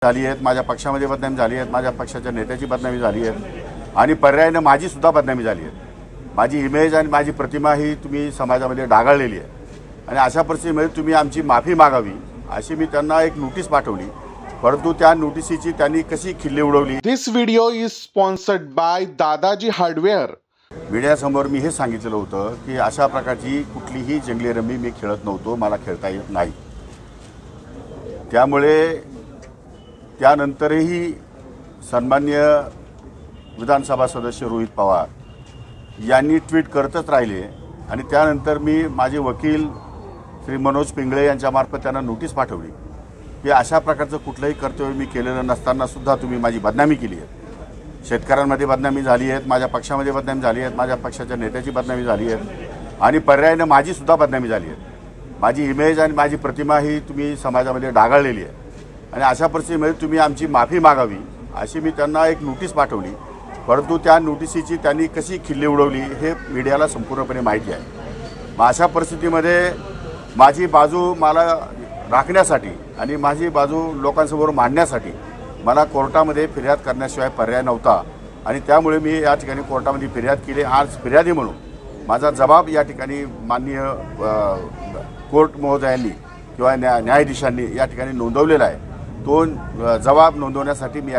झाली आहेत, माझ्या पक्षामध्ये बदनामी झाली आहेत, माझ्या पक्षाच्या नेत्याची बदनामी झाली आहे आणि पर्यायानं माझी सुद्धा बदनामी झाली आहे. माझी इमेज आणि माझी प्रतिमा ही तुम्ही समाजामध्ये डागाळलेली आहे आणि अशा परिस्थितीमध्ये तुम्ही आमची माफी मागावी अशी मी त्यांना एक नोटीस पाठवली. परंतु त्या नोटिसीची त्यांनी कशी खिल्ली उडवली. This video is sponsored by Dadaji Hardware. मीडियासमोर मी हे सांगितलेलं होतं की अशा प्रकारची कुठलीही जंगली रमी मी खेळत नव्हतो, मला खेळता येत नाही. त्यामुळे त्यानंतरही सन्माननीय विधानसभा सदस्य रोहित पवार यांनी ट्विट करतच राहिले आणि त्यानंतर मी माझे वकील श्री मनोज पिंगळे यांच्यामार्फत त्यांना नोटीस पाठवली की अशा प्रकारचं कुठलंही कर्तव्य मी केलेलं नसतानासुद्धा तुम्ही माझी बदनामी केली आहे. शेतकऱ्यांमध्ये बदनामी झाली आहे, माझ्या पक्षामध्ये बदनामी झाली आहे, माझ्या पक्षाच्या नेत्याची बदनामी झाली आहे आणि पर्यायानं माझी सुद्धा बदनामी झाली आहे. माझी इमेज आणि माझी प्रतिमा ही तुम्ही समाजामध्ये डागाळलेली आहे आणि अशा परिस्थितीमध्ये तुम्ही आमची माफी मागावी अशी मी त्यांना एक नोटीस पाठवली. परंतु त्या नोटिसीची त्यांनी कशी खिल्ली उडवली हे मीडियाला संपूर्णपणे माहिती आहे. मग अशा परिस्थितीमध्ये माझी बाजू मला राखण्यासाठी आणि माझी बाजू लोकांसमोर मांडण्यासाठी मला कोर्टामध्ये फिर्याद करण्याशिवाय पर्याय नव्हता आणि त्यामुळे मी या ठिकाणी कोर्टामध्ये फिर्याद केली. आज फिर्यादी म्हणून माझा जबाब या ठिकाणी माननीय कोर्ट महोदयांनी किंवा न्यायाधीशांनी या ठिकाणी नोंदवलेला आहे. तो जबाब नोंदवण्यासाठी मी या